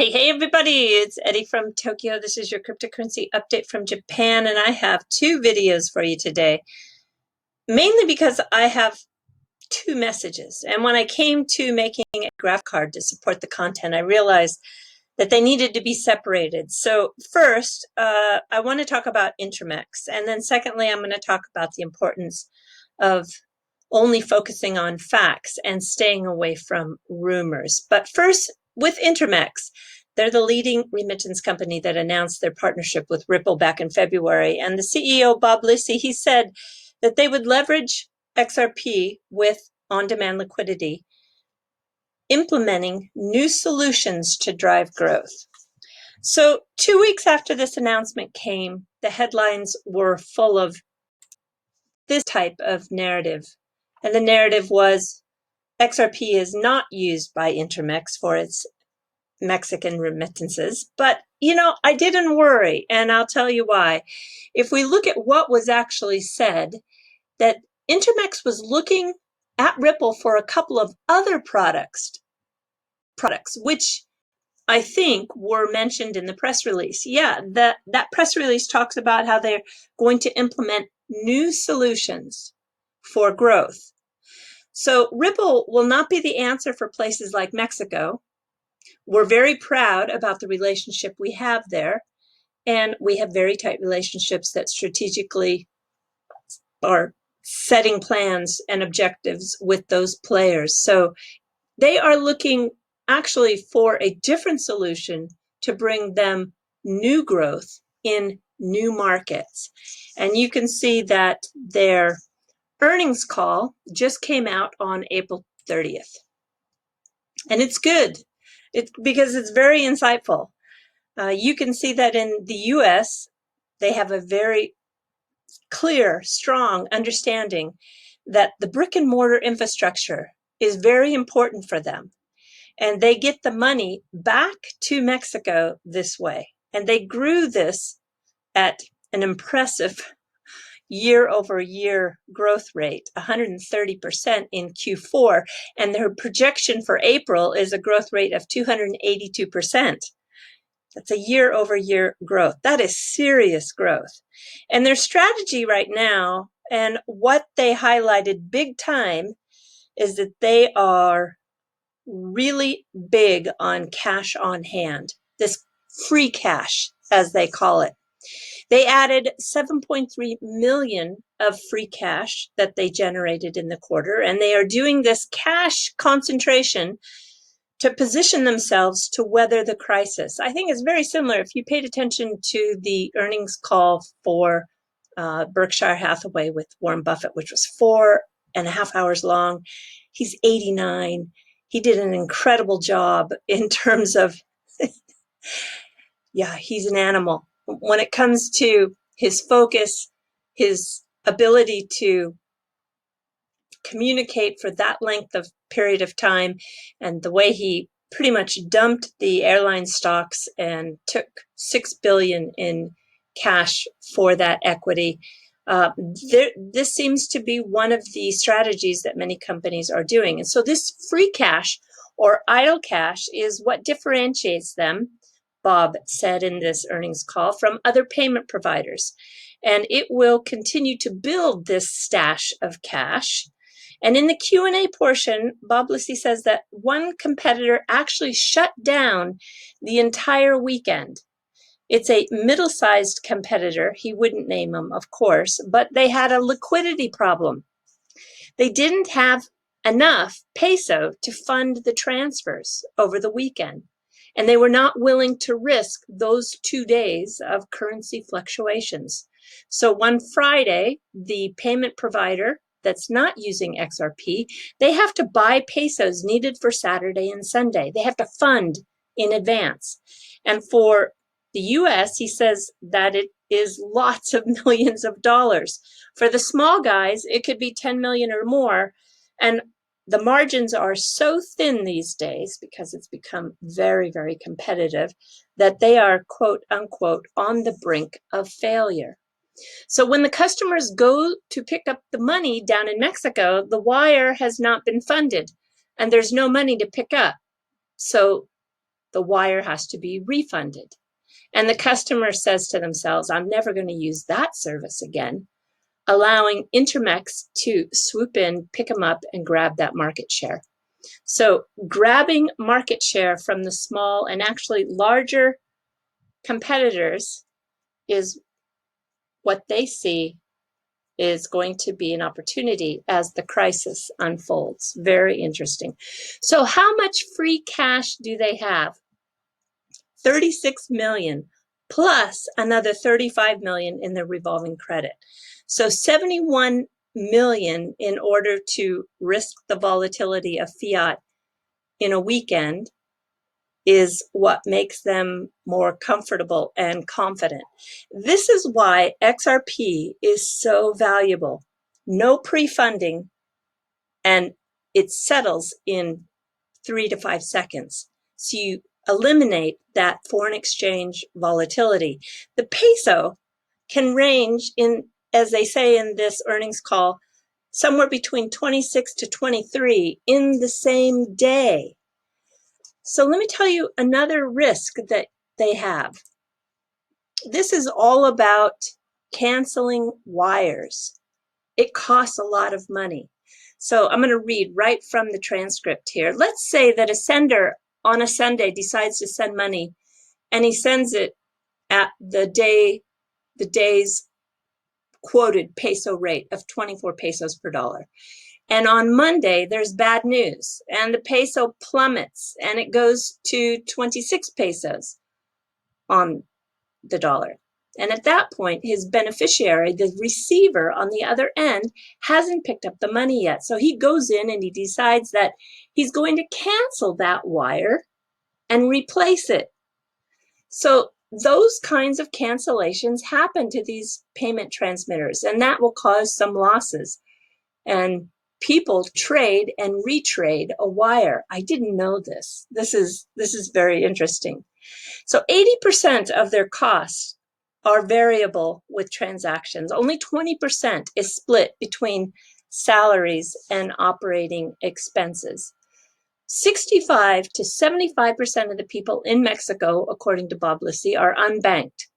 Hey everybody, it's Eddie from Tokyo. This is your cryptocurrency update from Japan, and I have two videos for you today, mainly because I have two messages. And when I came to making a graph card to support the content, I realized that they needed to be separated. So first, I want to talk about Intermex, and then secondly, I'm going to talk about the importance of only focusing on facts and staying away from rumors. But first, with Intermex, they're the leading remittance company that announced their partnership with Ripple back in February. And the CEO, Bob Lissy, he said that they would leverage XRP with on-demand liquidity, implementing new solutions to drive growth. So 2 weeks after this announcement came, the headlines were full of this type of narrative. And the narrative was XRP is not used by Intermex for its Mexican remittances. But, I didn't worry, and I'll tell you why. If we look at what was actually said, that Intermex was looking at Ripple for a couple of other products, which I think were mentioned in the press release. Yeah, that press release talks about how they're going to implement new solutions for growth. So Ripple will not be the answer for places like Mexico. We're very proud about the relationship we have there, and we have very tight relationships that strategically are setting plans and objectives with those players. So they are looking actually for a different solution to bring them new growth in new markets. And you can see that their earnings call just came out on April 30th. And it's good. Because it's very insightful. You can see that in the US, they have a very clear, strong understanding that the brick and mortar infrastructure is very important for them. And they get the money back to Mexico this way. And they grew this at an impressive year-over-year growth rate, 130% in Q4, and their projection for April is a growth rate of 282%. That's a year-over-year growth. That is serious growth. And their strategy right now, and what they highlighted big time, is that they are really big on cash on hand, this free cash, as they call it. They added 7.3 million of free cash that they generated in the quarter, and they are doing this cash concentration to position themselves to weather the crisis. I think it's very similar. If you paid attention to the earnings call for Berkshire Hathaway with Warren Buffett, which was 4.5 hours long, he's 89. He did an incredible job in terms of, yeah, he's an animal. When it comes to his focus, his ability to communicate for that length of period of time, and the way he pretty much dumped the airline stocks and took $6 billion in cash for that equity. This seems to be one of the strategies that many companies are doing. And so this free cash or idle cash is what differentiates them, Bob said in this earnings call, from other payment providers. And it will continue to build this stash of cash. And in the Q&A portion, Bob Lissy says that one competitor actually shut down the entire weekend. It's a middle-sized competitor. He wouldn't name them, of course, but they had a liquidity problem. They didn't have enough peso to fund the transfers over the weekend, and they were not willing to risk those 2 days of currency fluctuations. So one Friday, the payment provider that's not using XRP, they have to buy pesos needed for Saturday and Sunday. They have to fund in advance. And for the US, he says that it is lots of millions of dollars. For the small guys, it could be 10 million or more. And the margins are so thin these days because it's become very, very competitive that they are, quote unquote, on the brink of failure. So when the customers go to pick up the money down in Mexico, the wire has not been funded and there's no money to pick up. So the wire has to be refunded. And the customer says to themselves, I'm never going to use that service again, allowing Intermex to swoop in, pick them up, and grab that market share. So grabbing market share from the small and actually larger competitors is what they see is going to be an opportunity as the crisis unfolds. Very interesting. So how much free cash do they have? 36 million plus another 35 million in the revolving credit. So 71 million in order to risk the volatility of fiat in a weekend is what makes them more comfortable and confident. This is why XRP is so valuable. No pre-funding, and it settles in 3 to 5 seconds. So you eliminate that foreign exchange volatility. The peso can range in, as they say in this earnings call, somewhere between 26 to 23 in the same day. So let me tell you another risk that they have. This is all about canceling wires. It costs a lot of money. So I'm going to read right from the transcript here. Let's say that a sender on a Sunday decides to send money, and he sends it at the day's quoted peso rate of 24 pesos per dollar. And on Monday, there's bad news, and the peso plummets, and it goes to 26 pesos on the dollar. And at that point, his beneficiary, the receiver on the other end, hasn't picked up the money yet. So he goes in and he decides that he's going to cancel that wire and replace it. So those kinds of cancellations happen to these payment transmitters, and that will cause some losses. And people trade and retrade a wire. I didn't know this. This is very interesting. So 80% of their costs are variable with transactions. Only 20% is split between salaries and operating expenses. 65 to 75% of the people in Mexico, according to Bob Lissy, are unbanked.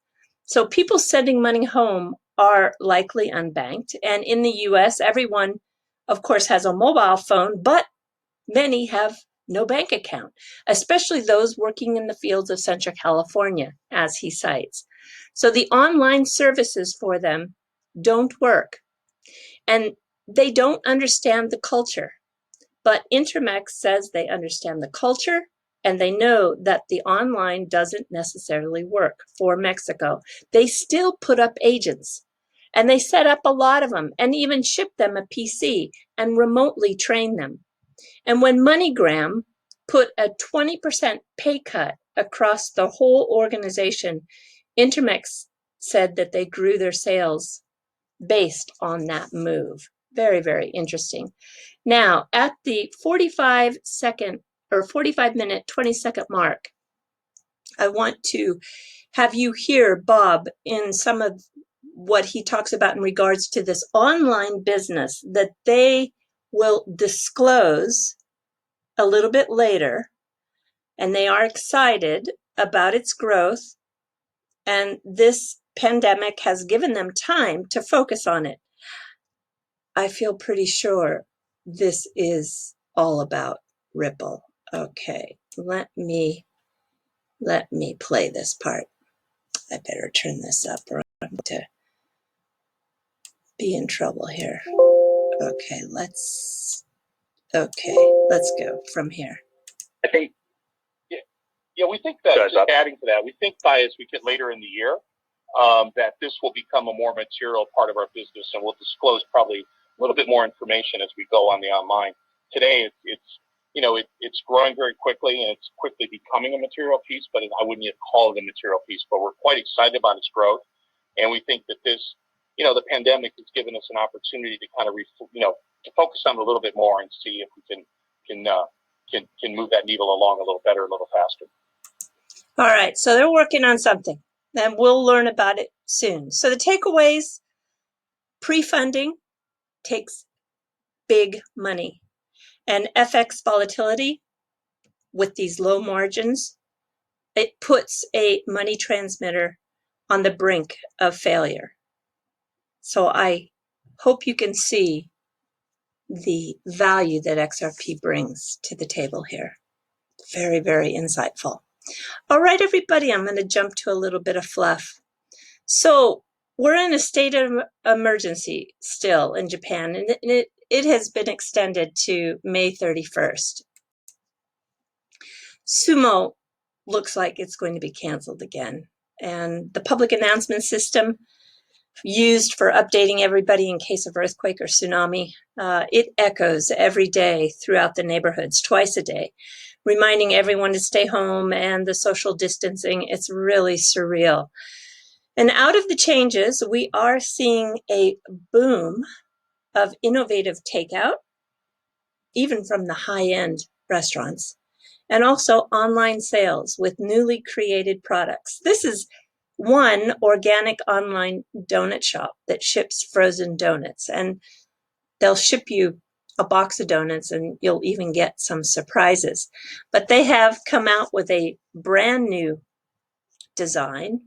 So people sending money home are likely unbanked. And in the US, everyone, of course, has a mobile phone, but many have no bank account, especially those working in the fields of Central California, as he cites. So the online services for them don't work, and they don't understand the culture. But Intermex says they understand the culture, and they know that the online doesn't necessarily work for Mexico. They still put up agents, and they set up a lot of them and even ship them a PC and remotely train them. And when MoneyGram put a 20% pay cut across the whole organization, Intermex said that they grew their sales based on that move. Very, very interesting. Now, at the 45-second or 45-minute, 20-second mark, I want to have you hear Bob in some of what he talks about in regards to this online business that they will disclose a little bit later, and they are excited about its growth, and this pandemic has given them time to focus on it. I feel pretty sure this is all about Ripple. Okay, let me play this part. I better turn this up or I'm going to be in trouble here. Okay, let's go from here. I think, yeah, we think that, just adding to that, we think by as we get later in the year, that this will become a more material part of our business, and we'll disclose probably a little bit more information as we go on the online. Today, it's growing very quickly, and it's quickly becoming a material piece, but I wouldn't yet call it a material piece. But we're quite excited about its growth, and we think that this, the pandemic has given us an opportunity to kind of, to focus on it a little bit more and see if we can move that needle along a little better, a little faster. All right, so they're working on something, and we'll learn about it soon. So the takeaways: pre-funding takes big money, and FX volatility with these low margins it puts a money transmitter on the brink of failure. So I hope you can see the value that XRP brings to the table here. Very, very insightful. All right, everybody, I'm going to jump to a little bit of fluff. So we're in a state of emergency still in Japan, and it has been extended to May 31st. Sumo looks like it's going to be canceled again. And the public announcement system used for updating everybody in case of earthquake or tsunami, it echoes every day throughout the neighborhoods, twice a day, reminding everyone to stay home and the social distancing. It's really surreal. And out of the changes, we are seeing a boom of innovative takeout, even from the high-end restaurants, and also online sales with newly created products. This is one organic online donut shop that ships frozen donuts, and they'll ship you a box of donuts and you'll even get some surprises. But they have come out with a brand new design,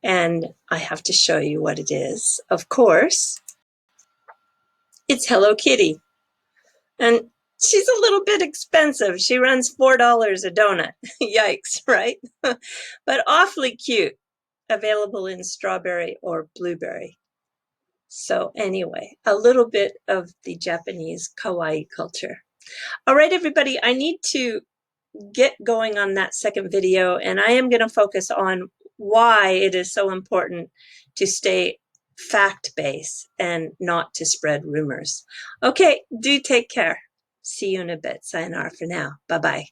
and I have to show you what it is. Of course, it's Hello Kitty. And she's a little bit expensive. She runs $4 a donut. Yikes, right? But awfully cute. Available in strawberry or blueberry. So anyway, a little bit of the Japanese kawaii culture. All right, everybody, I need to get going on that second video, and I am going to focus on why it is so important to stay fact-based and not to spread rumors. Okay, do take care. See you in a bit. Sayonara for now. Bye-bye.